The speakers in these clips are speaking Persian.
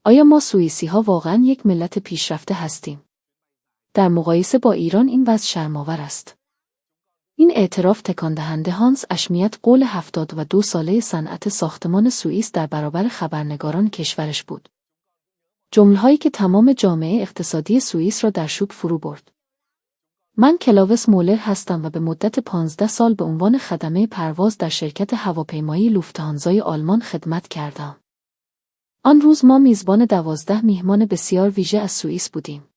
آیا ما سوئیسی‌ها واقعاً یک ملت پیشرفته هستیم؟ در مقایسه با ایران این وضع شرم‌آور است. این اعتراف تکان‌دهنده هانس اشمیت قول 72 ساله صنعت ساختمان سوئیس در برابر خبرنگاران کشورش بود. جمله‌هایی که تمام جامعه اقتصادی سوئیس را در شوک فرو برد. من کلاوس مولر هستم و به مدت 15 سال به عنوان خدمه پرواز در شرکت هواپیمایی لوفت‌هانزای آلمان خدمت کردم. آن روز ما میزبان 12 میهمان بسیار ویژه از سوئیس بودیم.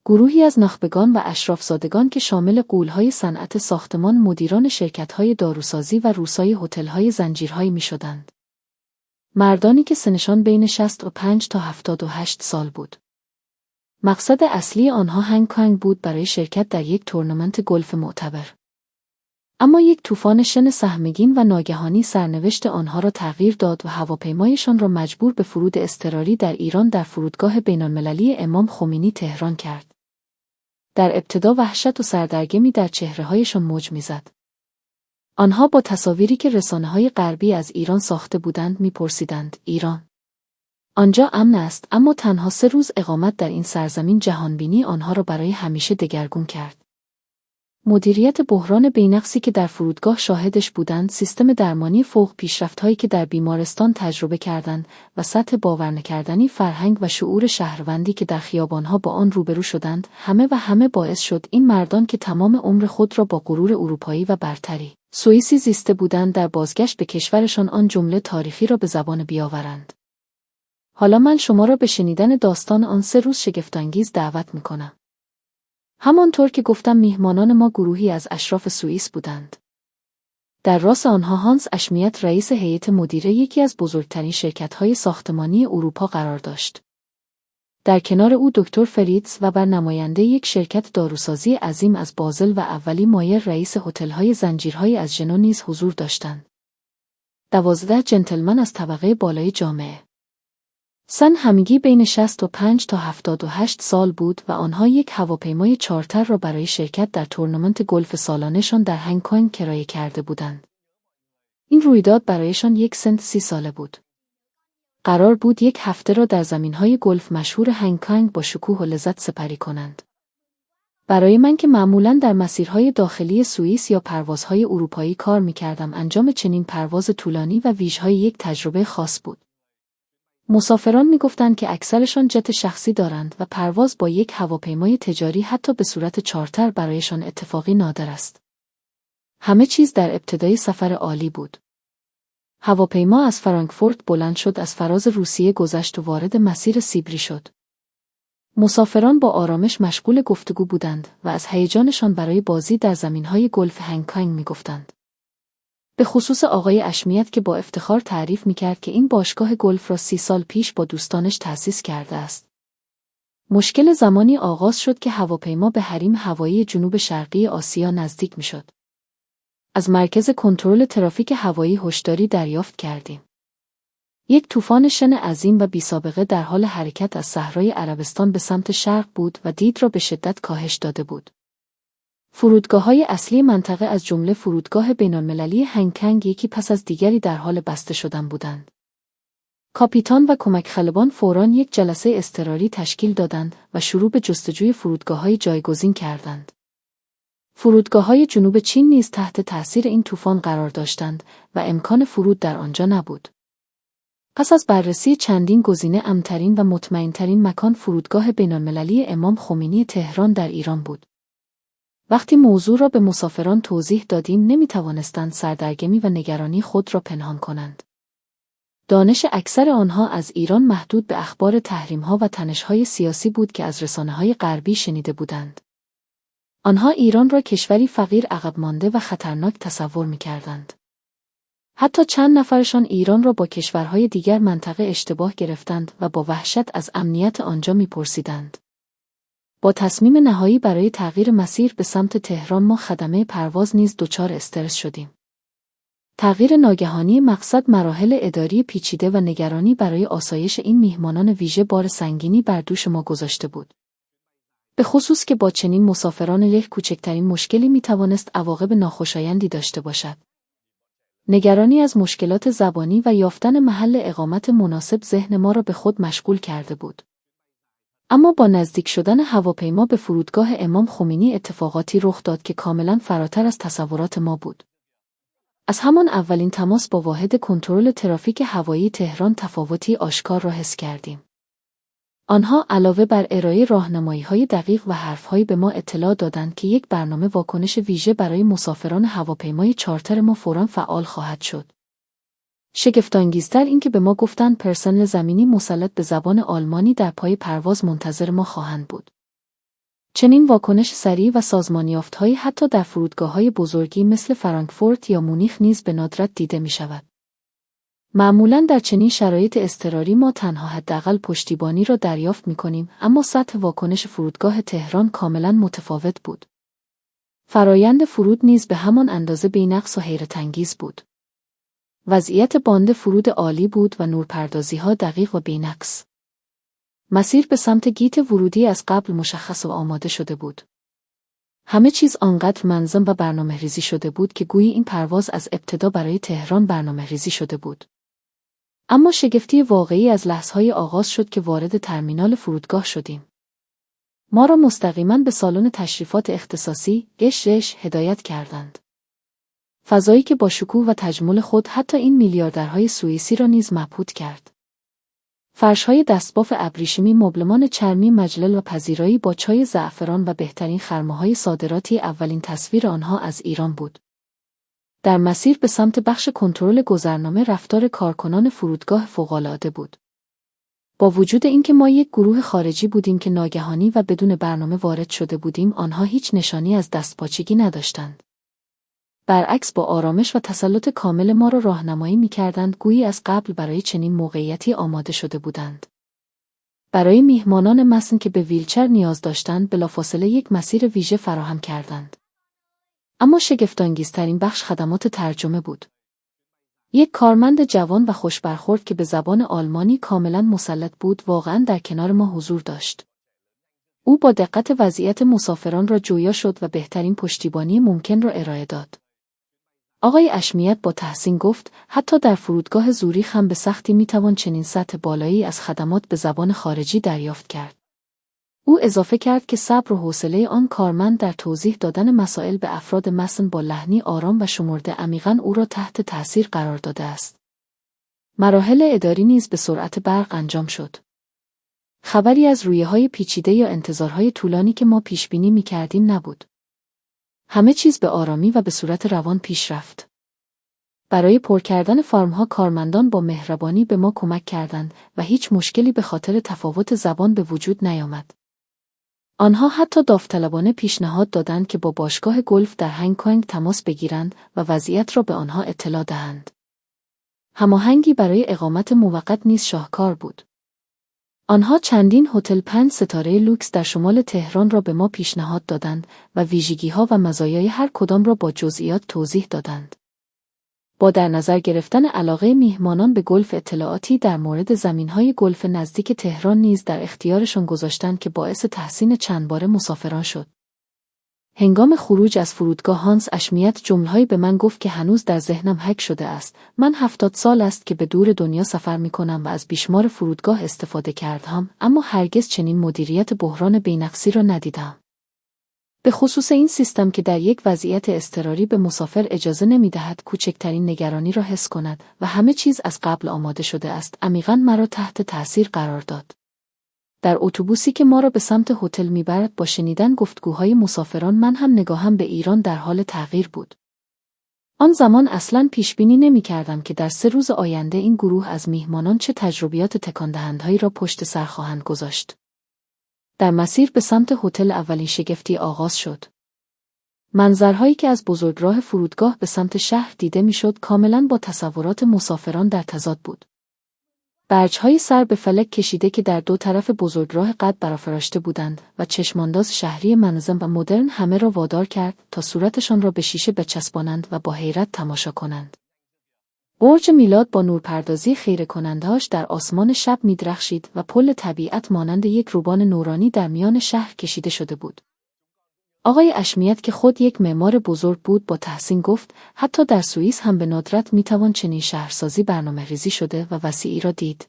گروهی از نخبگان و اشرافزادگان که شامل غول‌های صنعت ساختمان، مدیران شرکت‌های داروسازی و روسای هتل‌های زنجیرهایی می‌شدند. مردانی که سنشان بین 65 تا 78 سال بود. مقصد اصلی آنها هنگ کنگ بود برای شرکت در یک تورنمنت گلف معتبر. اما یک طوفان شن سهمگین و ناگهانی سرنوشت آنها را تغییر داد و هواپیمایشان را مجبور به فرود اضطراری در ایران در فرودگاه بین‌المللی امام خمینی تهران کرد. در ابتدا وحشت و سردرگمی در چهره‌هایشان موج می‌زد. آنها با تصاویری که رسانه‌های غربی از ایران ساخته بودند می‌پرسیدند: ایران؟ آنجا امن است، اما تنها 3 روز اقامت در این سرزمین جهانبینی آنها را برای همیشه دگرگون کرد. مدیریت بحران بی‌نقصی که در فرودگاه شاهدش بودند، سیستم درمانی فوق پیشرفت‌هایی که در بیمارستان تجربه کردند و سطح باورنکردنی فرهنگ و شعور شهروندی که در خیابان‌ها با آن روبرو شدند، همه باعث شد این مردان که تمام عمر خود را با غرور اروپایی و برتری سوئیسی زیسته بودند، در بازگشت به کشورشان آن جمله تاریخی را به زبان بیاورند. حالا من شما را به شنیدن داستان آن 3 روز شگفت‌انگیز دعوت می‌کنم. همانطور که گفتم، میهمانان ما گروهی از اشراف سوئیس بودند. در راس آنها هانس اشمیت، رئیس هیئت مدیره یکی از بزرگترین شرکت‌های ساختمانی اروپا قرار داشت. در کنار او دکتر فریتز و نماینده یک شرکت داروسازی عظیم از بازل و اولی مایر، رئیس هتل‌های زنجیرهایی از ژنو نیز حضور داشتند. 12 جنتلمن از طبقه بالای جامعه. سن همگی بین 65 تا 78 سال بود و آنها یک هواپیمای چارتر را برای شرکت در تورنمنت گلف سالانه‌شان در هنگ کنگ کرایه کرده بودند. این رویداد برایشان یک سن 30 ساله بود. قرار بود یک هفته را در زمین‌های گلف مشهور هنگ کنگ با شکوه و لذت سپری کنند. برای من که معمولاً در مسیرهای داخلی سوئیس یا پروازهای اروپایی کار می‌کردم، انجام چنین پرواز طولانی و ویژه‌های یک تجربه خاص بود. مسافران می‌گفتند که اکثرشان جت شخصی دارند و پرواز با یک هواپیمای تجاری حتی به صورت چارتر برایشان اتفاقی نادر است. همه چیز در ابتدای سفر عالی بود. هواپیما از فرانکفورت بلند شد، از فراز روسیه گذشت و وارد مسیر سیبری شد. مسافران با آرامش مشغول گفتگو بودند و از هیجانشان برای بازی در زمین‌های گلف هنگ کنگ می‌گفتند. به خصوص آقای اشمیت که با افتخار تعریف می‌کرد که این باشگاه گلف را 30 سال پیش با دوستانش تأسیس کرده است. مشکل زمانی آغاز شد که هواپیما به حریم هوایی جنوب شرقی آسیا نزدیک می‌شد. از مرکز کنترل ترافیک هوایی هشداری دریافت کردیم. یک طوفان شن عظیم و بی‌سابقه در حال حرکت از صحرای عربستان به سمت شرق بود و دید را به شدت کاهش داده بود. فرودگاه‌های اصلی منطقه از جمله فرودگاه بین‌المللی هنگ کنگ یکی پس از دیگری در حال بسته شدن بودند. کاپیتان و کمک خلبان فوراً یک جلسه اضطراری تشکیل دادند و شروع به جستجوی فرودگاه‌های جایگزین کردند. فرودگاه‌های جنوب چین نیز تحت تأثیر این طوفان قرار داشتند و امکان فرود در آنجا نبود. پس از بررسی چندین گزینه، امن‌ترین و مطمئن‌ترین مکان فرودگاه بین‌المللی امام خمینی تهران در ایران بود. وقتی موضوع را به مسافران توضیح دادیم، نمی‌توانستند سردرگمی و نگرانی خود را پنهان کنند. دانش اکثر آنها از ایران محدود به اخبار تحریم‌ها و تنش‌های سیاسی بود که از رسانه‌های غربی شنیده بودند. آنها ایران را کشوری فقیر، عقب مانده و خطرناک تصور می‌کردند. حتی چند نفرشان ایران را با کشورهای دیگر منطقه اشتباه گرفتند و با وحشت از امنیت آنجا می‌پرسیدند. با تصمیم نهایی برای تغییر مسیر به سمت تهران، ما خدمه پرواز نیز دچار استرس شدیم. تغییر ناگهانی مقصد، مراحل اداری پیچیده و نگرانی برای آسایش این میهمانان ویژه بار سنگینی بر دوش ما گذاشته بود. به خصوص که با چنین مسافران یک کوچکترین مشکلی میتوانست عواقب ناخوشایندی داشته باشد. نگرانی از مشکلات زبانی و یافتن محل اقامت مناسب ذهن ما را به خود مشغول کرده بود. اما با نزدیک شدن هواپیما به فرودگاه امام خمینی اتفاقاتی رخ داد که کاملاً فراتر از تصورات ما بود. از همان اولین تماس با واحد کنترل ترافیک هوایی تهران تفاوتی آشکار را حس کردیم. آنها علاوه بر ارائه راهنمایی‌های دقیق و حرف‌هایی به ما اطلاع دادند که یک برنامه واکنش ویژه برای مسافران هواپیمای چارتر ما فوراً فعال خواهد شد. شگفت‌انگیزتر این که به ما گفتند پرسنل زمینی مسلط به زبان آلمانی در پای پرواز منتظر ما خواهند بود. چنین واکنش سریع و سازمانیافت‌هایی حتی در فرودگاه‌های بزرگی مثل فرانکفورت یا مونیخ نیز به ندرت دیده می‌شود. معمولاً در چنین شرایط اضطراری ما تنها حداقل پشتیبانی را دریافت می‌کنیم، اما سطح واکنش فرودگاه تهران کاملاً متفاوت بود. فرایند فرود نیز به همان اندازه بی‌نقص و حیرت‌انگیز بود. وضعیت باند فرود عالی بود و نورپردازی‌ها دقیق و بی‌نقص. مسیر به سمت گیت ورودی از قبل مشخص و آماده شده بود. همه چیز آنقدر منظم و برنامه‌ریزی شده بود که گویی این پرواز از ابتدا برای تهران برنامه‌ریزی شده بود. اما شگفتی واقعی از لحظه‌های آغاز شد که وارد ترمینال فرودگاه شدیم. ما را مستقیما به سالن تشریفات اختصاصی گشش هدایت کردند. فضایی که با شکوه و تجمل خود حتی این میلیاردرهای سوئیسی را نیز مبهوت کرد. فرش‌های دستباف ابریشمی، مبلمان چرمی مجلل و پذیرایی با چای زعفران و بهترین خرمه‌های صادراتی اولین تصویر آنها از ایران بود. در مسیر به سمت بخش کنترل گذرنامه رفتار کارکنان فرودگاه فوق‌العاده بود. با وجود اینکه ما یک گروه خارجی بودیم که ناگهانی و بدون برنامه وارد شده بودیم، آنها هیچ نشانی از دستپاچگی نداشتند. برعکس با آرامش و تسلط کامل ما را راهنمایی می‌کردند، گویی از قبل برای چنین موقعیتی آماده شده بودند. برای میهمانان مسن که به ویلچر نیاز داشتند بلافاصله یک مسیر ویژه فراهم کردند. اما شگفت‌انگیزترین بخش خدمات ترجمه بود. یک کارمند جوان و خوشبرخورد که به زبان آلمانی کاملاً مسلط بود واقعاً در کنار ما حضور داشت. او با دقت وضعیت مسافران را جویا شد و بهترین پشتیبانی ممکن را ارائه داد. آقای اشمیت با تحسین گفت حتی در فرودگاه زوریخ هم به سختی میتوان چنین سطح بالایی از خدمات به زبان خارجی دریافت کرد. او اضافه کرد که صبر و حوصله آن کارمند در توضیح دادن مسائل به افراد مسن با لحنی آرام و شمرده عمیقاً او را تحت تأثیر قرار داده است. مراحل اداری نیز به سرعت برق انجام شد. خبری از رویه‌های پیچیده یا انتظارهای طولانی که ما پیشبینی می‌کردیم نبود. همه چیز به آرامی و به صورت روان پیش رفت. برای پر کردن فرم‌ها کارمندان با مهربانی به ما کمک کردند و هیچ مشکلی به خاطر تفاوت زبان به وجود نیامد. آنها حتی داوطلبانه پیشنهاد دادند که با باشگاه گلف در هنگ تماس بگیرند و وضعیت را به آنها اطلاع دهند. هماهنگی برای اقامت موقت نیز شاهکار بود. آنها چندین هتل 5 ستاره لوکس در شمال تهران را به ما پیشنهاد دادند و ویژگی‌ها و مزایای هر کدام را با جزئیات توضیح دادند. با در نظر گرفتن علاقه میهمانان به گلف اطلاعاتی در مورد زمین‌های گلف نزدیک تهران نیز در اختیارشان گذاشتند که باعث تحسین چند باره مسافران شد. هنگام خروج از فرودگاه هانس اشمیت جمله‌ای به من گفت که هنوز در ذهنم حک شده است. من 70 سال است که به دور دنیا سفر می‌کنم و از بیشمار فرودگاه استفاده کردم، اما هرگز چنین مدیریت بحران بی‌نقصی را ندیدم. به خصوص این سیستم که در یک وضعیت اضطراری به مسافر اجازه نمی‌دهد کوچکترین نگرانی را حس کند و همه چیز از قبل آماده شده است، عمیقاً مرا تحت تأثیر قرار داد. در اتوبوسی که ما را به سمت هتل می‌برد با شنیدن گفتگوهای مسافران من هم نگاهم به ایران در حال تغییر بود. آن زمان اصلاً پیشبینی نمی‌کردم که در 3 روز آینده این گروه از میهمانان چه تجربیات تکان‌دهندهایی را پشت سر خواهند گذاشت. در مسیر به سمت هتل اولین شگفتی آغاز شد. منظرهایی که از بزرگراه فرودگاه به سمت شهر دیده میشد کاملاً با تصورات مسافران در تضاد بود. برج‌های سر به فلک کشیده که در 2 طرف بزرگراه قد برافراشته بودند و چشمانداز شهری منظم و مدرن همه را وادار کرد تا صورتشان را به شیشه بچسبانند و با حیرت تماشا کنند. برج میلاد با نورپردازی خیره کننده‌اش در آسمان شب می‌درخشید و پل طبیعت مانند یک روبان نورانی در میان شهر کشیده شده بود. آقای اشمیت که خود یک معمار بزرگ بود با تحسین گفت حتی در سوئیس هم به ندرت میتوان چنین شهرسازی برنامه‌ریزی شده و وسیعی را دید.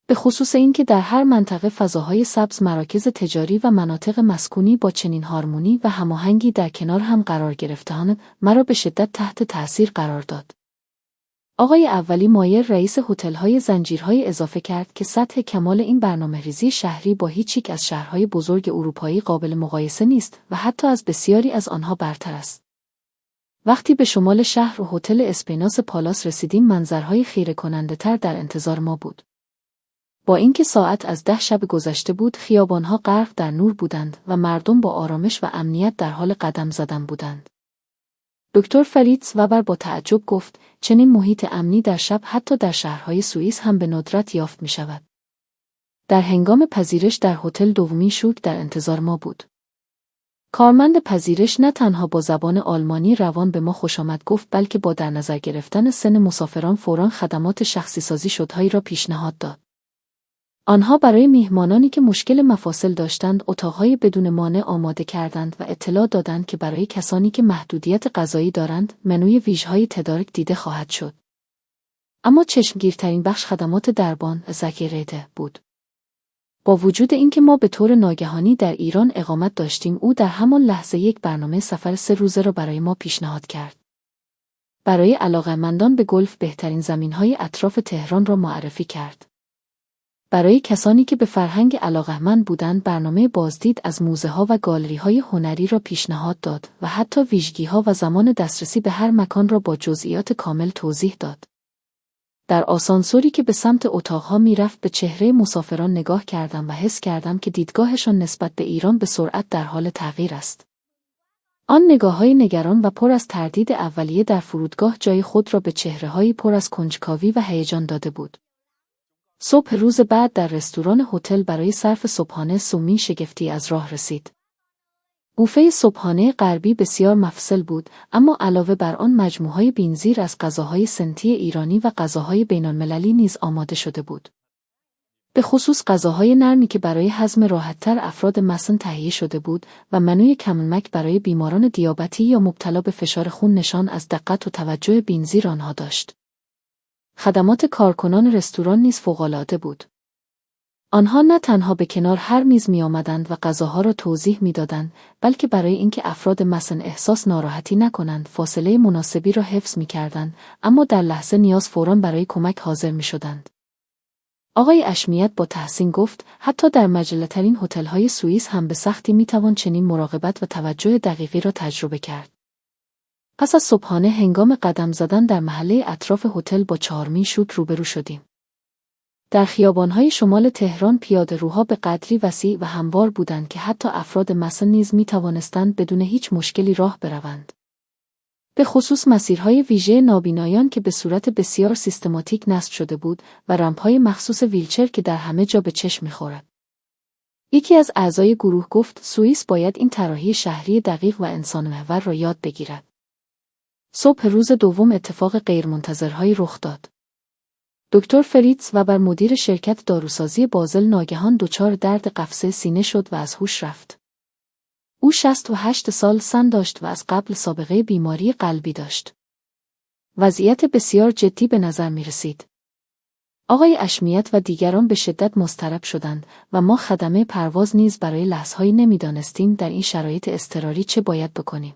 به خصوص این که در هر منطقه فضاهای سبز، مراکز تجاری و مناطق مسکونی با چنین هارمونی و هماهنگی در کنار هم قرار گرفته‌اند، مرا به شدت تحت تأثیر قرار داد. آقای اولی مایر رئیس هتل‌های زنجیرهای اضافه کرد که سطح کمال این برنامه‌ریزی شهری با هیچ یک از شهرهای بزرگ اروپایی قابل مقایسه نیست و حتی از بسیاری از آنها برتر است. وقتی به شمال شهر و هتل اسپیناس پالاس رسیدیم، منظرهای خیره کننده تر در انتظار ما بود. با اینکه ساعت از 10 شب گذشته بود، خیابانها غرق در نور بودند و مردم با آرامش و امنیت در حال قدم زدن بودند. دکتر فریتز وبر با تعجب گفت چنین محیط امنی در شب حتی در شهرهای سوئیس هم به ندرت یافت می شود. در هنگام پذیرش در هتل دومی شوک در انتظار ما بود. کارمند پذیرش نه تنها با زبان آلمانی روان به ما خوشامد گفت، بلکه با در نظر گرفتن سن مسافران فوراً خدمات شخصی سازی شدهایی را پیشنهاد داد. آنها برای میهمانانی که مشکل مفاصل داشتند اتاقهای بدون مانع آماده کردند و اطلاع دادند که برای کسانی که محدودیت غذایی دارند منوی ویژه‌های تدارک دیده خواهد شد. اما چشمگیرترین بخش خدمات دربان ذخیره بود. با وجود اینکه ما به طور ناگهانی در ایران اقامت داشتیم، او در همان لحظه یک برنامه سفر 3 روزه را برای ما پیشنهاد کرد. برای علاقه‌مندان به گلف بهترین زمین‌های اطراف تهران را معرفی کرد. برای کسانی که به فرهنگ علاقه‌مند بودند برنامه بازدید از موزه‌ها و گالری‌های هنری را پیشنهاد داد و حتی ویژگی‌ها و زمان دسترسی به هر مکان را با جزئیات کامل توضیح داد. در آسانسوری که به سمت اتاقها می‌رفت به چهره مسافران نگاه کردم و حس کردم که دیدگاهشان نسبت به ایران به سرعت در حال تغییر است. آن نگاه‌های نگران و پر از تردید اولیه در فرودگاه جای خود را به چهره‌هایی پر از کنجکاوی و هیجان داده بود. صبح روز بعد در رستوران هتل برای صرف صبحانه سومی شگفتی از راه رسید. بوفه صبحانه غربی بسیار مفصل بود، اما علاوه بر آن مجموعه‌های بینزیر از غذاهای سنتی ایرانی و غذاهای بین‌المللی نیز آماده شده بود. به خصوص غذاهای نرمی که برای هضم راحت‌تر افراد مسن تهیه شده بود و منوی کم‌نمک برای بیماران دیابتی یا مبتلا به فشار خون نشان از دقت و توجه بینزیر آنها داشت. خدمات کارکنان رستوران نیز فوق‌العاده بود. آنها نه تنها به کنار هر میز می آمدند و غذاها را توضیح می دادند، بلکه برای اینکه افراد مسن احساس ناراحتی نکنند فاصله مناسبی را حفظ می کردند، اما در لحظه نیاز فوراً برای کمک حاضر می شدند. آقای اشمیت با تحسین گفت حتی در مجلل‌ترین هتل‌های سوئیس هم به سختی می توان چنین مراقبت و توجه دقیقی را تجربه کرد. پس از صبحانه هنگام قدم زدن در محله اطراف هتل با چهارمین شوک روبرو شدیم. در خیابان‌های شمال تهران پیاده‌روها به قدری وسیع و هموار بودند که حتی افراد مسن نیز می‌توانستند بدون هیچ مشکلی راه بروند. به خصوص مسیرهای ویژه نابینایان که به صورت بسیار سیستماتیک نصب شده بود و رمپ‌های مخصوص ویلچر که در همه جا به چشم می‌خورد. یکی از اعضای گروه گفت سوئیس باید این طراحی شهری دقیق و انسان‌محور را یاد بگیرد. صبح روز دوم اتفاق غیرمنتظرهایی رخ داد. دکتر فریتز وبر مدیر شرکت داروسازی بازل ناگهان دچار درد قفسه سینه شد و از هوش رفت. او 68 سال سن داشت و از قبل سابقه بیماری قلبی داشت. وضعیت بسیار جدی به نظر می رسید. آقای اشمیت و دیگران به شدت مضطرب شدند و ما خدمه پرواز نیز برای لحظه‌ای نمی‌دانستیم در این شرایط اضطراری چه باید بکنیم.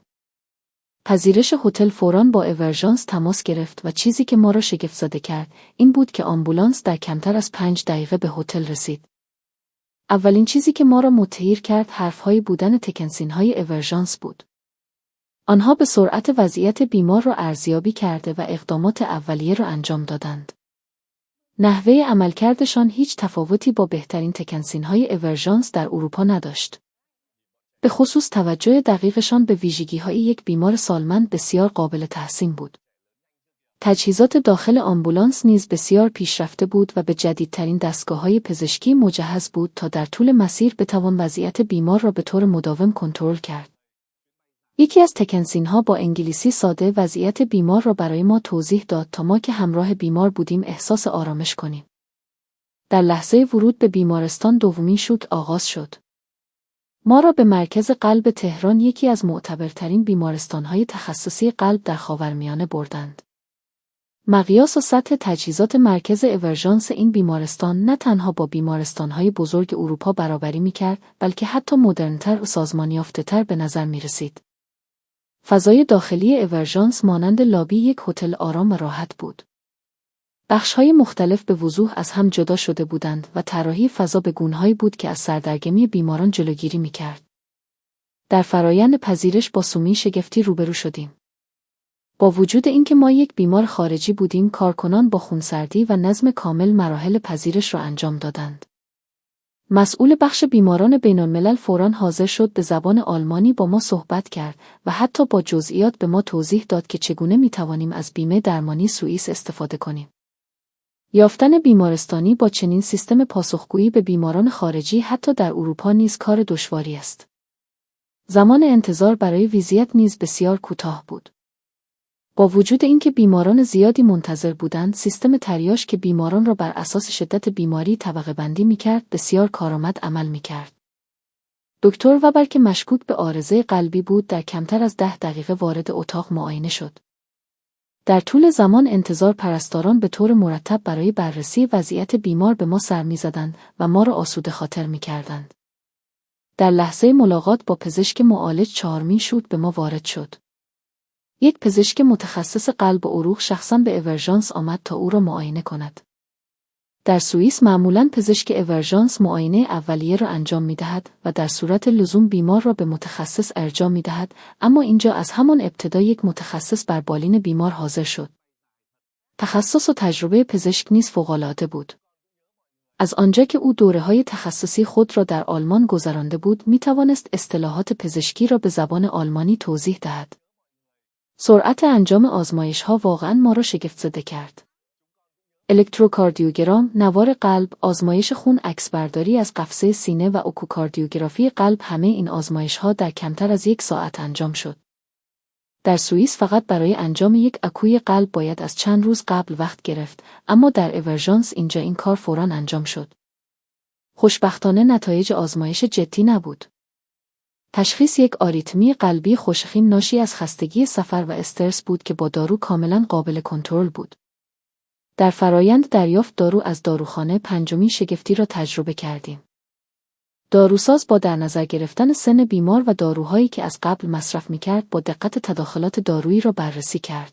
پذیرش هتل فوراً با اورژانس تماس گرفت و چیزی که ما را شگفت‌زده کرد این بود که آمبولانس در کمتر از 5 دقیقه به هتل رسید. اولین چیزی که ما را متحیر کرد حرف‌های بودن تکنسین‌های اورژانس بود. آنها به سرعت وضعیت بیمار را ارزیابی کرده و اقدامات اولیه را انجام دادند. نحوه عملکردشان هیچ تفاوتی با بهترین تکنسین‌های اورژانس در اروپا نداشت. به خصوص توجه دقیقشان به ویژگی‌های یک بیمار سالمند بسیار قابل تحسین بود. تجهیزات داخل آمبولانس نیز بسیار پیشرفته بود و به جدیدترین دستگاه‌های پزشکی مجهز بود تا در طول مسیر بتوان وضعیت بیمار را به طور مداوم کنترل کرد. یکی از تکنسین‌ها با انگلیسی ساده وضعیت بیمار را برای ما توضیح داد تا ما که همراه بیمار بودیم احساس آرامش کنیم. در لحظه ورود به بیمارستان دومین شوک آغاز شد. ما را به مرکز قلب تهران، یکی از معتبرترین بیمارستان‌های تخصصی قلب در خاورمیانه بردند. مقیاس و سطح تجهیزات مرکز اورژانس این بیمارستان نه تنها با بیمارستان‌های بزرگ اروپا برابری می‌کرد، بلکه حتی مدرن‌تر و سازمان‌یافته‌تر به نظر می‌رسید. فضای داخلی اورژانس مانند لابی یک هتل آرام و راحت بود. بخش‌های مختلف به وضوح از هم جدا شده بودند و طراحی فضا به گونه‌هایی بود که از سردرگمی بیماران جلوگیری می‌کرد. در فرایند پذیرش با سومی شگفتی روبرو شدیم. با وجود اینکه ما یک بیمار خارجی بودیم، کارکنان با خونسردی و نظم کامل مراحل پذیرش را انجام دادند. مسئول بخش بیماران بین‌الملل فوراً حاضر شد، به زبان آلمانی با ما صحبت کرد و حتی با جزئیات به ما توضیح داد که چگونه می‌توانیم از بیمه درمانی سوئیس استفاده کنیم. یافتن بیمارستانی با چنین سیستم پاسخگویی به بیماران خارجی حتی در اروپا نیز کار دشواری است. زمان انتظار برای ویزیت نیز بسیار کوتاه بود. با وجود اینکه بیماران زیادی منتظر بودند، سیستم تریاژ که بیماران را بر اساس شدت بیماری طبقه بندی می‌کرد، بسیار کارآمد عمل می‌کرد. دکتر وبر که مشکوک به عارضه قلبی بود، در کمتر از 10 دقیقه وارد اتاق معاینه شد. در طول زمان انتظار پرستاران به طور مرتب برای بررسی وضعیت بیمار به ما سر می‌زدند و ما را آسوده خاطر می‌کردند. در لحظه ملاقات با پزشک معالج چهارمین شوت به ما وارد شد. یک پزشک متخصص قلب و عروق شخصاً به اورژانس آمد تا او را معاینه کند. در سوئیس معمولاً پزشک اورژانس معاینه اولیه را انجام می‌دهد و در صورت لزوم بیمار را به متخصص ارجاع می‌دهد، اما اینجا از همان ابتدا یک متخصص بر بالین بیمار حاضر شد. تخصص و تجربه پزشک نیز فوق‌العاده بود. از آنجا که او دوره‌های تخصصی خود را در آلمان گذرانده بود، می‌توانست اصطلاحات پزشکی را به زبان آلمانی توضیح دهد. سرعت انجام آزمایش‌ها واقعاً ما را شگفت‌زده کرد. الکتروکاردیوگرام، نوار قلب، آزمایش خون، عکسبرداری از قفسه سینه و اکوکاردیوگرافی قلب، همه این آزمایش‌ها در کمتر از 1 ساعت انجام شد. در سوئیس فقط برای انجام یک اکوی قلب باید از چند روز قبل وقت گرفت، اما در اورژانس اینجا این کار فوراً انجام شد. خوشبختانه نتایج آزمایش جدی نبود. تشخیص یک آریتمی قلبی خوشخیم ناشی از خستگی سفر و استرس بود که با دارو کاملاً قابل کنترل بود. در فرایند دریافت دارو از داروخانه، پنجمین شگفتی را تجربه کردیم. داروساز با در نظر گرفتن سن بیمار و داروهایی که از قبل مصرف می‌کرد، با دقت تداخلات دارویی را بررسی کرد.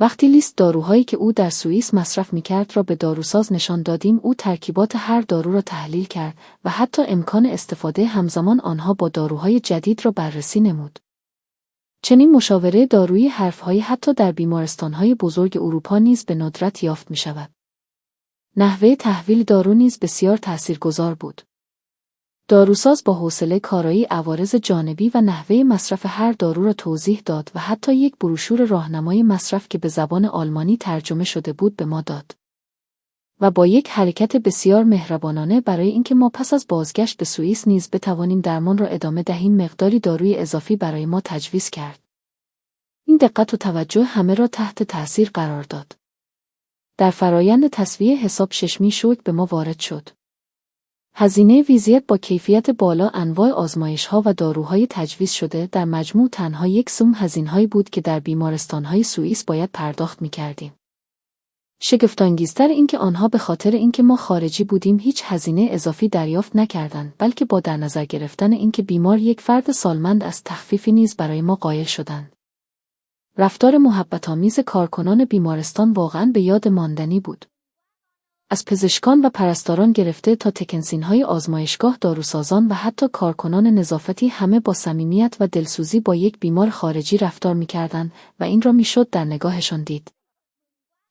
وقتی لیست داروهایی که او در سوئیس مصرف می‌کرد را به داروساز نشان دادیم، او ترکیبات هر دارو را تحلیل کرد و حتی امکان استفاده همزمان آنها با داروهای جدید را بررسی نمود. چنین مشاوره دارویی حرفهایی حتی در بیمارستان‌های بزرگ اروپا نیز به ندرت یافت می‌شود. نحوه تحویل دارو نیز بسیار تأثیرگذار بود. داروساز با حوصله کارایی عوارض جانبی و نحوه مصرف هر دارو را توضیح داد و حتی یک بروشور راهنمای مصرف که به زبان آلمانی ترجمه شده بود به ما داد. و با یک حرکت بسیار مهربانانه برای اینکه ما پس از بازگشت به سوئیس نیز بتوانیم درمان را ادامه دهیم، مقداری داروی اضافی برای ما تجویز کرد. این دقت و توجه همه را تحت تأثیر قرار داد. در فرایند تسویه حساب ششمین شوک به ما وارد شد. هزینه ویزیت با کیفیت بالا، انواع آزمایش‌ها و داروهای تجویز شده، در مجموع تنها یک سوم هزینه‌هایی بود که در بیمارستان‌های سوئیس باید پرداخت می‌کردیم. شگفت‌انگیزتر این که آنها به خاطر اینکه ما خارجی بودیم هیچ هزینه اضافی دریافت نکردند، بلکه با در نظر گرفتن اینکه بیمار یک فرد سالمند است، تخفیفی نیز برای ما قائل شدند. رفتار محبت‌آمیز کارکنان بیمارستان واقعاً به یاد ماندنی بود. از پزشکان و پرستاران گرفته تا تکنسین‌های آزمایشگاه، داروسازان و حتی کارکنان نظافتی، همه با صمیمیت و دلسوزی با یک بیمار خارجی رفتار می‌کردند و این را میشد در نگاهشان دید.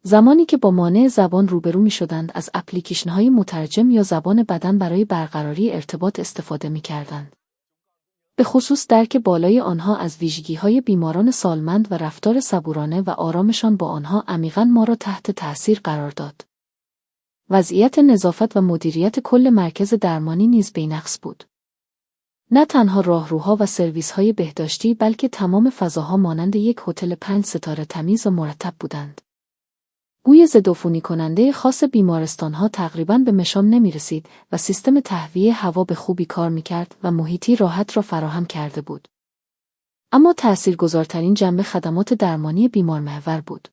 زمانی که با مانع زبان روبرو می‌شدند، از اپلیکیشن‌های مترجم یا زبان بدن برای برقراری ارتباط استفاده می‌کردند. به خصوص درک بالای آنها از ویژگی‌های بیماران سالمند و رفتار صبورانه و آرامشان با آنها عمیقاً ما را تحت تأثیر قرار داد. وضعیت نظافت و مدیریت کل مرکز درمانی نیز بی‌نقص بود. نه تنها راهروها و سرویس‌های بهداشتی، بلکه تمام فضاها مانند یک هتل 5 ستاره تمیز و مرتب بودند. بوی ضدعفونی کننده خاص بیمارستان‌ها تقریباً به مشام نمی‌رسید و سیستم تهویه هوا به خوبی کار می‌کرد و محیطی راحت را فراهم کرده بود. اما تأثیرگذارترین جنبه خدمات درمانی بیمارمحور بود.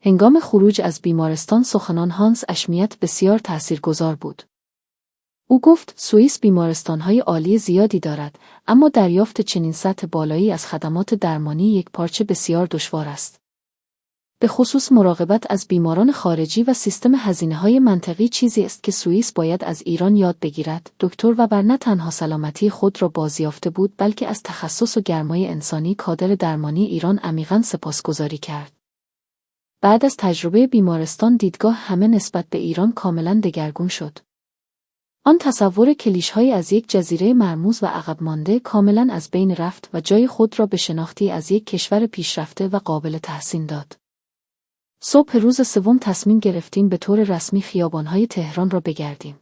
هنگام خروج از بیمارستان سخنان هانس اشمیت بسیار تأثیرگذار بود. او گفت سوئیس بیمارستان‌های عالی زیادی دارد، اما دریافت چنین سطح بالایی از خدمات درمانی یک پارچه بسیار دشوار است. به خصوص مراقبت از بیماران خارجی و سیستم هزینه‌های منطقی چیزی است که سوئیس باید از ایران یاد بگیرد. دکتر وبر نه تنها سلامتی خود را بازیافته بود بلکه از تخصص و گرمای انسانی کادر درمانی ایران عمیقاً سپاسگزاری کرد. بعد از تجربه بیمارستان دیدگاه همه نسبت به ایران کاملاً دگرگون شد. آن تصور کلیشه‌ای از یک جزیره مرموز و عقب مانده کاملاً از بین رفت و جای خود را به شناختی از یک کشور پیشرفته و قابل تحسین داد. صبح روز سوم تصمیم گرفتیم به طور رسمی خیابان‌های تهران را بگردیم.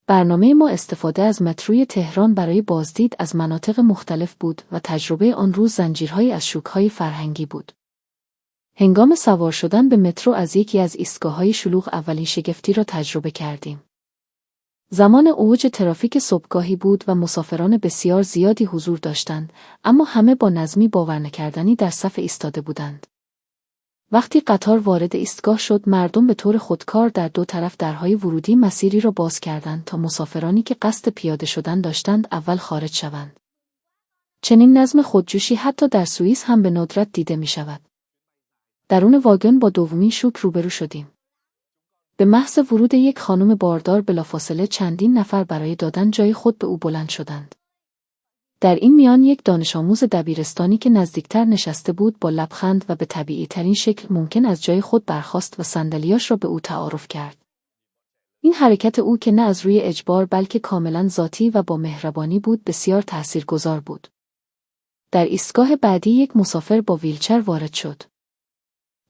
برنامه ما استفاده از متروی تهران برای بازدید از مناطق مختلف بود و تجربه آن روز زنجیرهایی از شوک‌های فرهنگی بود. هنگام سوار شدن به مترو از یکی از ایستگاه‌های شلوغ اولین شگفتی را تجربه کردیم. زمان اوج ترافیک صبحگاهی بود و مسافران بسیار زیادی حضور داشتند، اما همه با نظمی باورنکردنی در صف ایستاده بودند. وقتی قطار وارد ایستگاه شد، مردم به طور خودکار در دو طرف درهای ورودی مسیری را باز کردند تا مسافرانی که قصد پیاده شدن داشتند اول خارج شوند. چنین نظم خودجوشی حتی در سوئیس هم به ندرت دیده می شود. درون واگن با دومین شوک روبرو شدیم. به محض ورود یک خانم باردار بلافاصله چندین نفر برای دادن جای خود به او بلند شدند. در این میان یک دانش آموز دبیرستانی که نزدیکتر نشسته بود با لبخند و به طبیعی ترین شکل ممکن از جای خود برخاست و صندلیاش را به او تعارف کرد. این حرکت او که نه از روی اجبار بلکه کاملا ذاتی و با مهربانی بود بسیار تأثیرگذار بود. در ایستگاه بعدی یک مسافر با ویلچر وارد شد.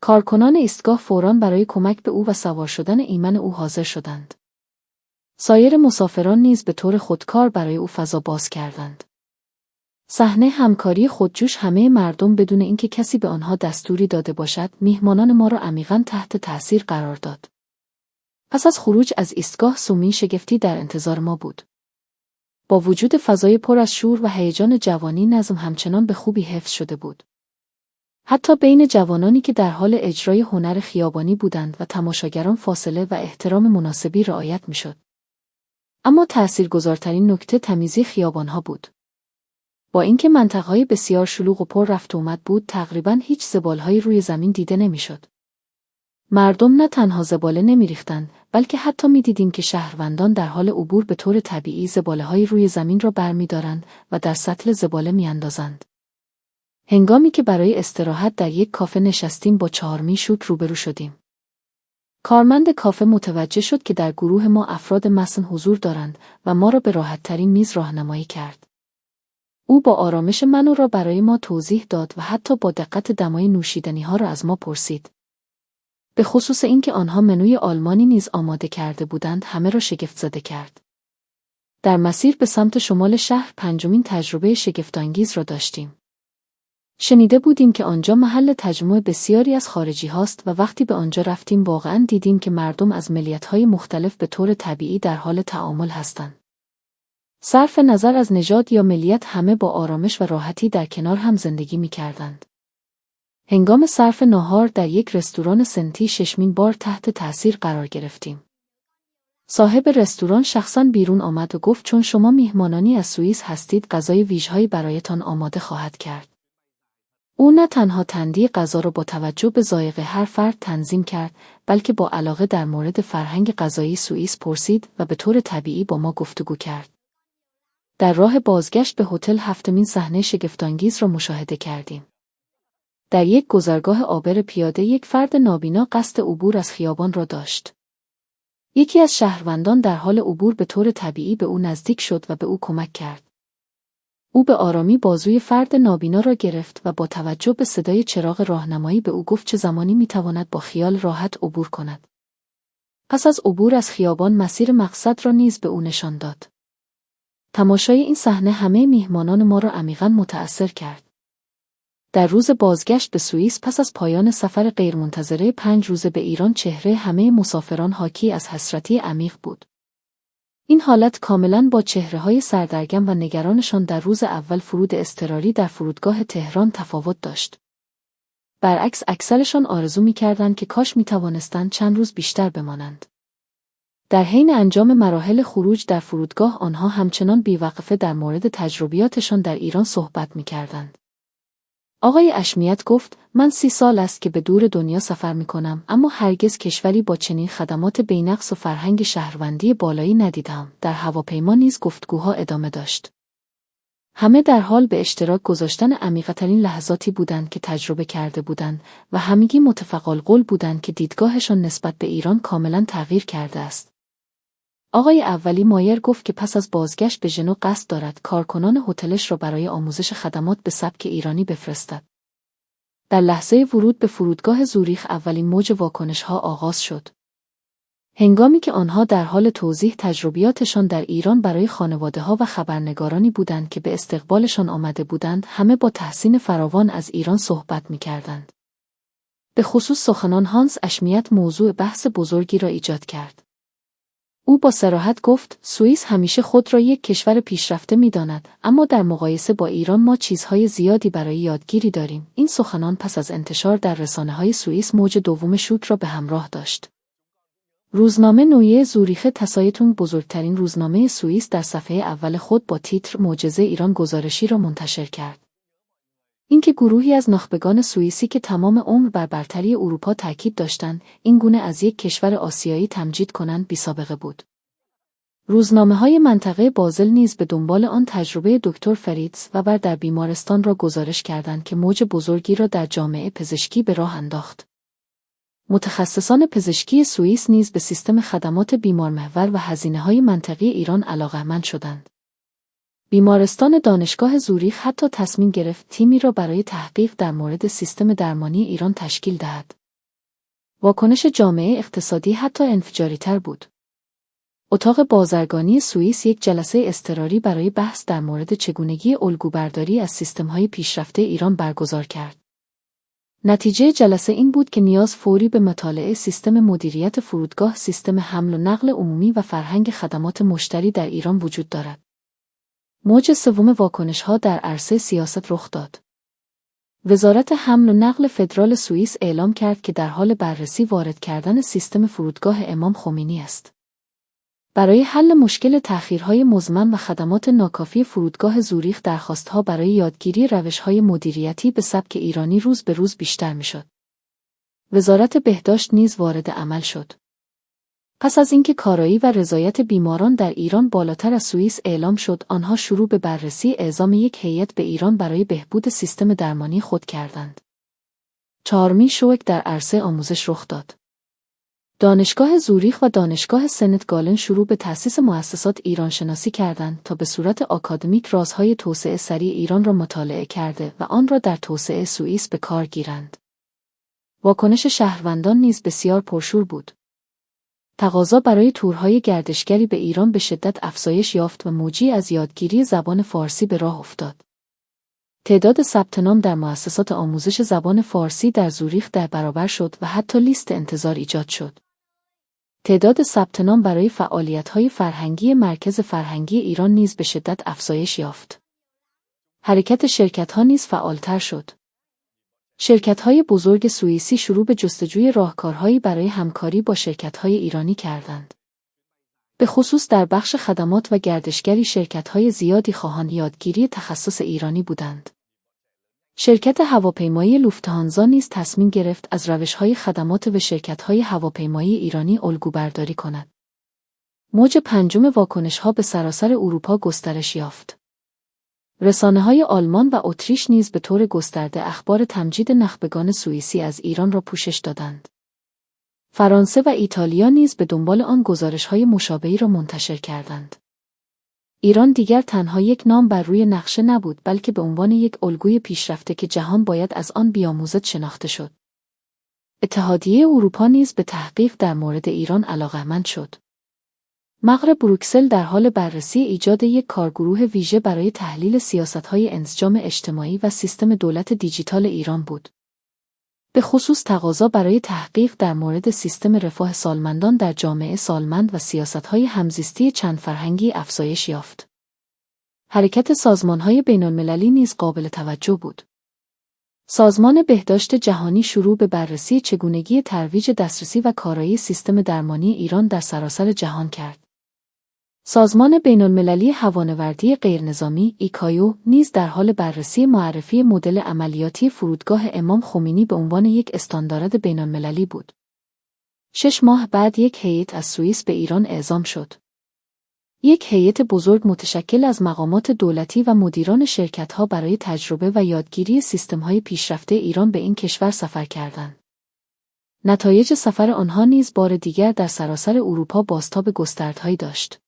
کارکنان ایستگاه فوراً برای کمک به او و سوار شدن ایمن او حاضر شدند. سایر مسافران نیز به طور خودکار برای او فضا باز کردند. صحنه همکاری خودجوش همه مردم بدون اینکه کسی به آنها دستوری داده باشد، میهمانان ما را عمیقاً تحت تأثیر قرار داد. پس از خروج از ایستگاه سومی شگفتی در انتظار ما بود. با وجود فضای پر از شور و هیجان جوانی، نظم همچنان به خوبی حفظ شده بود. حتی بین جوانانی که در حال اجرای هنر خیابانی بودند و تماشاگران فاصله و احترام مناسبی رعایت می‌شد. اما تأثیرگذارترین نکته تمیزی خیابان‌ها بود. با اینکه منطقه‌های بسیار شلوغ و پر رفت و آمد بود، تقریباً هیچ زبالهایی روی زمین دیده نمی‌شد. مردم نه تنها زباله نمی‌ریختند، بلکه حتی می‌دیدیم که شهروندان در حال عبور به طور طبیعی زباله‌های روی زمین را برمی‌دارند و در سطل زباله می‌اندازند. هنگامی که برای استراحت در یک کافه نشستیم با چهارمین شوک روبرو شدیم. کارمند کافه متوجه شد که در گروه ما افراد مسن حضور دارند و ما را به راحت‌ترین میز راهنمایی کرد. او با آرامش منو را برای ما توضیح داد و حتی با دقت دمای نوشیدنی‌ها را از ما پرسید. به خصوص اینکه آنها منوی آلمانی نیز آماده کرده بودند همه را شگفت‌زده کرد. در مسیر به سمت شمال شهر پنجمین تجربه شگفت‌انگیز را داشتیم. شنیده بودیم که آنجا محل تجمع بسیاری از خارجی هاست و وقتی به آنجا رفتیم واقعاً دیدیم که مردم از ملیت‌های مختلف به طور طبیعی در حال تعامل هستند. صرف نظر از نژاد یا ملیت همه با آرامش و راحتی در کنار هم زندگی می‌کردند. هنگام صرف ناهار در یک رستوران سنتی ششمین بار تحت تأثیر قرار گرفتیم. صاحب رستوران شخصاً بیرون آمد و گفت چون شما میهمانانی از سوئیس هستید غذای ویژه‌ای برایتان آماده خواهد کرد. او نه تنها تندی غذا را با توجه به ذائقه هر فرد تنظیم کرد، بلکه با علاقه در مورد فرهنگ غذایی سوئیس پرسید و به طور طبیعی با ما گفتگو کرد. در راه بازگشت به هتل هفتمین صحنه شگفت‌انگیز را مشاهده کردیم. در یک گذرگاه عابر پیاده یک فرد نابینا قصد عبور از خیابان را داشت. یکی از شهروندان در حال عبور به طور طبیعی به او نزدیک شد و به او کمک کرد. او به آرامی بازوی فرد نابینا را گرفت و با توجه به صدای چراغ راهنمایی به او گفت چه زمانی میتواند با خیال راحت عبور کند. پس از عبور از خیابان مسیر مقصد را نیز به او نشان داد. تماشای این صحنه همه میهمانان ما را عمیقاً متأثر کرد. در روز بازگشت به سوئیس پس از پایان سفر غیرمنتظره 5 روزه به ایران چهره همه مسافران حاکی از حسرتی عمیق بود. این حالت کاملاً با چهره‌های سردرگم و نگرانشان در روز اول فرود اضطراری در فرودگاه تهران تفاوت داشت. برعکس اکثرشان آرزو می‌کردند که کاش می‌توانستند چند روز بیشتر بمانند. در حین انجام مراحل خروج در فرودگاه آنها همچنان بی‌وقفه در مورد تجربیاتشان در ایران صحبت می‌کردند. آقای اشمیت گفت: من 30 سال است که به دور دنیا سفر می‌کنم، اما هرگز کشوری با چنین خدمات بی‌نقص و فرهنگ شهروندی بالایی ندیدم. در هواپیما نیز گفتگوها ادامه داشت. همه در حال به اشتراک گذاشتن عمیق‌ترین لحظاتی بودند که تجربه کرده بودند و همگی متفق‌القول بودند که دیدگاهشان نسبت به ایران کاملاً تغییر کرده است. آقای اولی مایر گفت که پس از بازگشت به ژنو قصد دارد کارکنان هتلش را برای آموزش خدمات به سبک ایرانی بفرستد. در لحظه ورود به فرودگاه زوریخ اولین موج واکنش‌ها آغاز شد. هنگامی که آنها در حال توضیح تجربیاتشان در ایران برای خانواده‌ها و خبرنگارانی بودند که به استقبالشان آمده بودند، همه با تحسین فراوان از ایران صحبت می‌کردند. به خصوص سخنان هانس اشمیت موضوع بحث بزرگی را ایجاد کرد. او با صراحت گفت: سوئیس همیشه خود را یک کشور پیشرفته می‌داند، اما در مقایسه با ایران ما چیزهای زیادی برای یادگیری داریم. این سخنان پس از انتشار در رسانه‌های سوئیس موج دوم شوک را به همراه داشت. روزنامه نویه زوریخ تسایتون، بزرگترین روزنامه سوئیس، در صفحه اول خود با تیتر معجزه ایران گزارشی را منتشر کرد. اینکه گروهی از نخبگان سوئیسی که تمام عمر بر برتری اروپا تاکید داشتند این گونه از یک کشور آسیایی تمجید کنند بی‌سابقه بود. روزنامه‌های منطقه بازل نیز به دنبال آن تجربه دکتر فریتز و بر در بیمارستان را گزارش کردند که موج بزرگی را در جامعه پزشکی به راه انداخت. متخصصان پزشکی سوئیس نیز به سیستم خدمات بیمارمحور و هزینه‌های منطقی ایران علاقه‌مند شدند. بیمارستان دانشگاه زوریخ حتی تصمیم گرفت تیمی را برای تحقیق در مورد سیستم درمانی ایران تشکیل دهد. واکنش جامعه اقتصادی حتی انفجاری‌تر بود. اتاق بازرگانی سوئیس یک جلسه اضطراری برای بحث در مورد چگونگی الگوبرداری از سیستم‌های پیشرفته ایران برگزار کرد. نتیجه جلسه این بود که نیاز فوری به مطالعه سیستم مدیریت فرودگاه، سیستم حمل و نقل عمومی و فرهنگ خدمات مشتری در ایران وجود دارد. موج سوم واکنش‌ها در عرصه سیاست رخ داد. وزارت حمل و نقل فدرال سوئیس اعلام کرد که در حال بررسی وارد کردن سیستم فرودگاه امام خمینی است. برای حل مشکل تأخیرهای مزمن و خدمات ناکافی فرودگاه زوریخ، درخواست‌ها برای یادگیری روش‌های مدیریتی به سبک ایرانی روز به روز بیشتر می‌شد. وزارت بهداشت نیز وارد عمل شد. پس از اینکه کارایی و رضایت بیماران در ایران بالاتر از سوئیس اعلام شد، آنها شروع به بررسی اعزام یک هیئت به ایران برای بهبود سیستم درمانی خود کردند. 4مین شوک در عرصه آموزش رخ داد. دانشگاه زوریخ و دانشگاه سنت گالن شروع به تأسیس مؤسسات ایرانشناسی کردند تا به صورت آکادمیک رازهای توسعه سریع ایران را مطالعه کرده و آن را در توسعه سوئیس به کار گیرند. واکنش شهروندان نیز بسیار پرشور بود. تقاضا برای تورهای گردشگری به ایران به شدت افزایش یافت و موجی از یادگیری زبان فارسی به راه افتاد. تعداد ثبت نام در مؤسسات آموزش زبان فارسی در زوریخ 10 برابر شد و حتی لیست انتظار ایجاد شد. تعداد ثبت نام برای فعالیت‌های فرهنگی مرکز فرهنگی ایران نیز به شدت افزایش یافت. حرکت شرکت‌ها نیز فعالتر شد. شرکت‌های بزرگ سوئیسی شروع به جستجوی راهکارهایی برای همکاری با شرکت‌های ایرانی کردند. به خصوص در بخش خدمات و گردشگری شرکت‌های زیادی خواهان یادگیری تخصص ایرانی بودند. شرکت هواپیمایی لوفتهانزا نیز تصمیم گرفت از روش‌های خدمات و شرکت‌های هواپیمایی ایرانی الگوبرداری کند. موج پنجم واکنش‌ها به سراسر اروپا گسترش یافت. رسانه‌های آلمان و اتریش نیز به طور گسترده اخبار تمجید نخبگان سوئیسی از ایران را پوشش دادند. فرانسه و ایتالیا نیز به دنبال آن گزارش‌های مشابهی را منتشر کردند. ایران دیگر تنها یک نام بر روی نقشه نبود، بلکه به عنوان یک الگوی پیشرفته که جهان باید از آن بیاموزد شناخته شد. اتحادیه اروپا نیز به تحقیق در مورد ایران علاقه‌مند شد. مقر بروکسل در حال بررسی ایجاد یک کارگروه ویژه برای تحلیل سیاست‌های انسجام اجتماعی و سیستم دولت دیجیتال ایران بود. به خصوص تقاضا برای تحقیق در مورد سیستم رفاه سالمندان در جامعه سالمند و سیاست‌های همزیستی چند فرهنگی افزایش یافت. حرکت سازمان‌های بین‌المللی نیز قابل توجه بود. سازمان بهداشت جهانی شروع به بررسی چگونگی ترویج دسترسی و کارایی سیستم درمانی ایران در سراسر جهان کرد. سازمان بین‌المللی هوانوردی غیرنظامی ایکایو نیز در حال بررسی معرفی مدل عملیاتی فرودگاه امام خمینی به عنوان یک استاندارد بین‌المللی بود. 6 ماه بعد یک هیئت از سوئیس به ایران اعزام شد. یک هیئت بزرگ متشکل از مقامات دولتی و مدیران شرکت‌ها برای تجربه و یادگیری سیستم‌های پیشرفته ایران به این کشور سفر کردند. نتایج سفر آنها نیز بار دیگر در سراسر اروپا بازتاب گستردهایی داشت.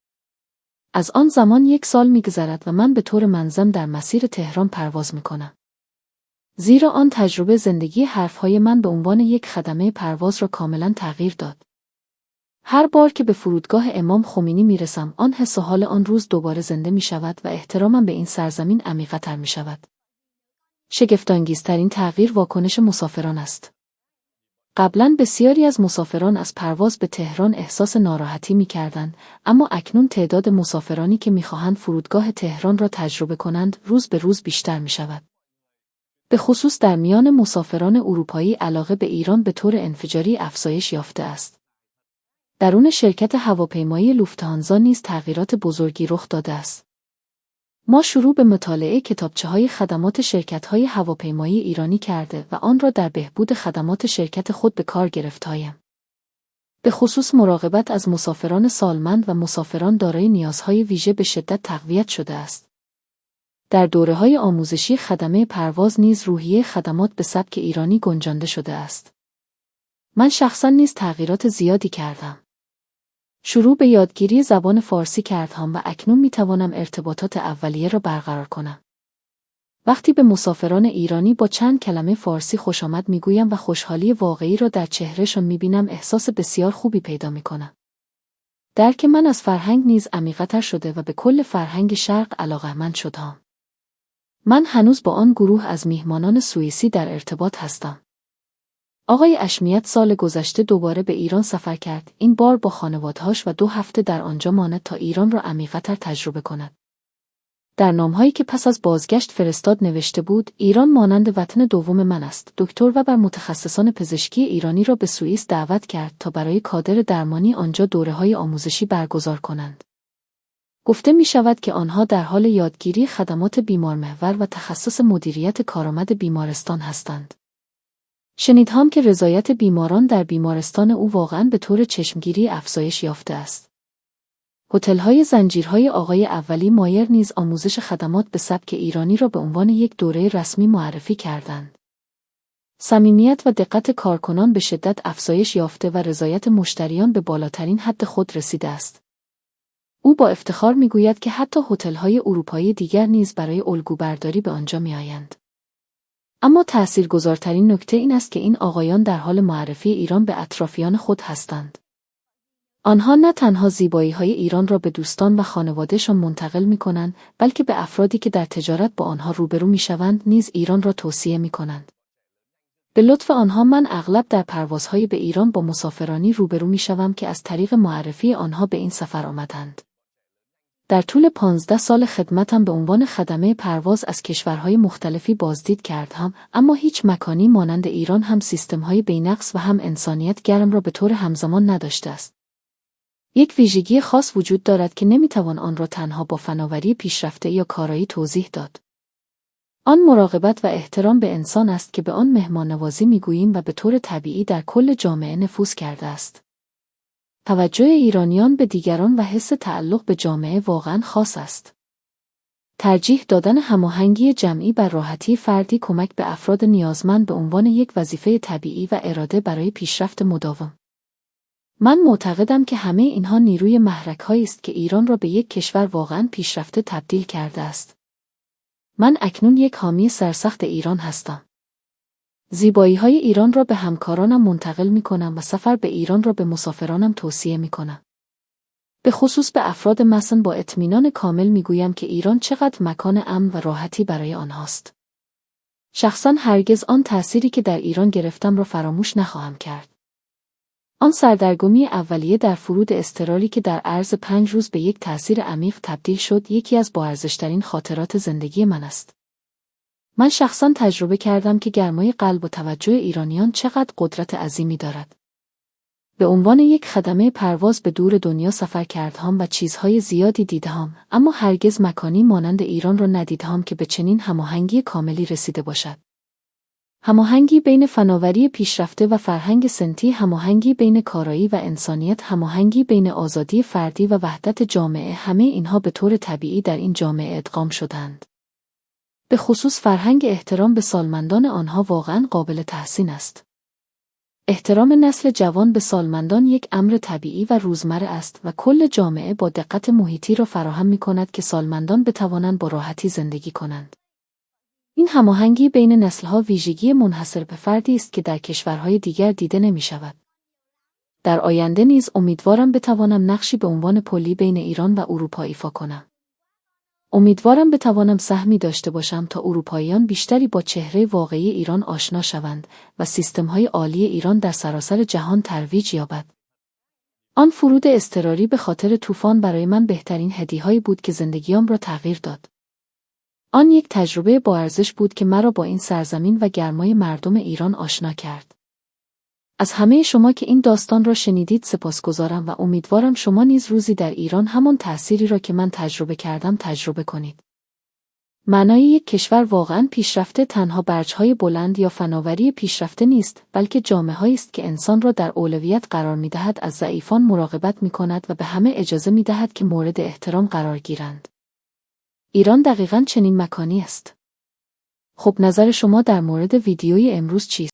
از آن زمان 1 سال می‌گذرد و من به طور منظم در مسیر تهران پرواز می‌کنم. زیرا آن تجربه زندگی حرف‌های من به عنوان یک خدمه پرواز را کاملاً تغییر داد. هر بار که به فرودگاه امام خمینی میرسم، آن حس و حال آن روز دوباره زنده می‌شود و احترامم به این سرزمین عمیق‌تر می‌شود. شگفت‌انگیزترین تغییر واکنش مسافران است. قبلاً بسیاری از مسافران از پرواز به تهران احساس ناراحتی می‌کردند، اما اکنون تعداد مسافرانی که می‌خواهند فرودگاه تهران را تجربه کنند روز به روز بیشتر می‌شود. به خصوص در میان مسافران اروپایی علاقه به ایران به طور انفجاری افزایش یافته است. درون شرکت هواپیمایی لوفتهانزا نیز تغییرات بزرگی رخ داده است. ما شروع به مطالعه کتابچه‌های خدمات شرکت‌های هواپیمایی ایرانی کرده و آن را در بهبود خدمات شرکت خود به کار گرفته‌ایم. به خصوص مراقبت از مسافران سالمند و مسافران دارای نیازهای ویژه به شدت تقویت شده است. در دوره‌های آموزشی خدمه پرواز نیز روحیه خدمات به سبک ایرانی گنجانده شده است. من شخصاً نیز تغییرات زیادی کردم. شروع به یادگیری زبان فارسی کردم و اکنون می‌توانم ارتباطات اولیه را برقرار کنم. وقتی به مسافران ایرانی با چند کلمه فارسی خوش آمد میگویم و خوشحالی واقعی را در چهرهشان می‌بینم، احساس بسیار خوبی پیدا می‌کنم. درک من از فرهنگ نیز عمیق‌تر شده و به کل فرهنگ شرق علاقه‌مند شدم. من هنوز با آن گروه از میهمانان سوئیسی در ارتباط هستم. آقای اشمیت سال گذشته دوباره به ایران سفر کرد، این بار با خانواده‌اش و 2 هفته در آنجا ماند تا ایران را عمیق‌تر تجربه کند. در نامه‌هایی که پس از بازگشت فرستاد نوشته بود: ایران مانند وطن دوم من است. دکتر و بر متخصصان پزشکی ایرانی را به سوئیس دعوت کرد تا برای کادر درمانی آنجا دوره‌های آموزشی برگزار کنند. گفته می شود که آنها در حال یادگیری خدمات بیمارمحور و تخصص مدیریت کارآمد بیمارستان هستند. شنیدم که رضایت بیماران در بیمارستان او واقعاً به طور چشمگیری افزایش یافته است. هتل‌های زنجیرهای آقای اولی مایر نیز آموزش خدمات به سبک ایرانی را به عنوان یک دوره رسمی معرفی کردند. صمیمیت و دقت کارکنان به شدت افزایش یافته و رضایت مشتریان به بالاترین حد خود رسیده است. او با افتخار میگوید که حتی هتل‌های اروپایی دیگر نیز برای الگوبرداری به آنجا میآیند. اما تأثیرگذارترین نکته این است که این آقایان در حال معرفی ایران به اطرافیان خود هستند. آنها نه تنها زیبایی‌های ایران را به دوستان و خانواده‌شان منتقل می‌کنند، بلکه به افرادی که در تجارت با آنها روبرو می‌شوند نیز ایران را توصیه می‌کنند. به لطف آنها من اغلب در پروازهای به ایران با مسافرانی روبرو می‌شوم که از طریق معرفی آنها به این سفر آمدند. در طول 15 سال خدمتم به عنوان خدمه پرواز از کشورهای مختلفی بازدید کردم، اما هیچ مکانی مانند ایران هم سیستم‌های بی‌نقص و هم انسانیت گرم را به طور همزمان نداشته است. یک ویژگی خاص وجود دارد که نمی‌توان آن را تنها با فناوری پیشرفته یا کارایی توضیح داد. آن مراقبت و احترام به انسان است که به آن مهمان‌نوازی می‌گوییم و به طور طبیعی در کل جامعه نفوذ کرده است. توجه ایرانیان به دیگران و حس تعلق به جامعه واقعاً خاص است. ترجیح دادن هماهنگی جمعی بر راحتی فردی، کمک به افراد نیازمند به عنوان یک وظیفه طبیعی و اراده برای پیشرفت مداوم. من معتقدم که همه اینها نیروی محرک‌هایی است که ایران را به یک کشور واقعاً پیشرفته تبدیل کرده است. من اکنون یک حامی سرسخت ایران هستم. زیبایی‌های ایران را به همکارانم منتقل می‌کنم و سفر به ایران را به مسافرانم توصیه می‌کنم. به خصوص به افراد مسن با اطمینان کامل میگویم که ایران چقدر مکان امن و راحتی برای آنهاست. شخصاً هرگز آن تأثیری که در ایران گرفتم را فراموش نخواهم کرد. آن سردرگمی اولیه در فرود اضطراری که در عرض 5 روز به یک تأثیر عمیق تبدیل شد، یکی از باارزش‌ترین خاطرات زندگی من است. من شخصاً تجربه کردم که گرمای قلب و توجه ایرانیان چقدر قدرت عظیمی دارد. به عنوان یک خدمه پرواز به دور دنیا سفر کردهام و چیزهای زیادی دیدهام، اما هرگز مکانی مانند ایران را ندیدهام که به چنین هماهنگی کاملی رسیده باشد. هماهنگی بین فناوری پیشرفته و فرهنگ سنتی، هماهنگی بین کارایی و انسانیت، هماهنگی بین آزادی فردی و وحدت جامعه، همه اینها به طور طبیعی در این جامعه ادغام شدند. به خصوص فرهنگ احترام به سالمندان آنها واقعاً قابل تحسین است. احترام نسل جوان به سالمندان یک امر طبیعی و روزمره است و کل جامعه با دقت محیطی را فراهم می‌کند که سالمندان بتوانند با راحتی زندگی کنند. این هماهنگی بین نسل‌ها ویژگی منحصر به فردی است که در کشورهای دیگر دیده نمی‌شود. در آینده نیز امیدوارم بتوانم نقشی به عنوان پلی بین ایران و اروپا ایفا کنم. امیدوارم بتوانم سهمی داشته باشم تا اروپاییان بیشتری با چهره واقعی ایران آشنا شوند و سیستم‌های عالی ایران در سراسر جهان ترویج یابد. آن فرود اضطراری به خاطر طوفان برای من بهترین هدیه‌ای بود که زندگیم را تغییر داد. آن یک تجربه با ارزش بود که مرا با این سرزمین و گرمای مردم ایران آشنا کرد. از همه شما که این داستان را شنیدید سپاسگزارم و امیدوارم شما نیز روزی در ایران همان تأثیری را که من تجربه کردم تجربه کنید. معنای یک کشور واقعاً پیشرفته تنها برج‌های بلند یا فناوری پیشرفته نیست، بلکه جامعه‌ای است که انسان را در اولویت قرار می‌دهد، از ضعیفان مراقبت می‌کند و به همه اجازه می‌دهد که مورد احترام قرار گیرند. ایران دقیقاً چنین مکانی است. خب نظر شما در مورد ویدیوی امروز چیست؟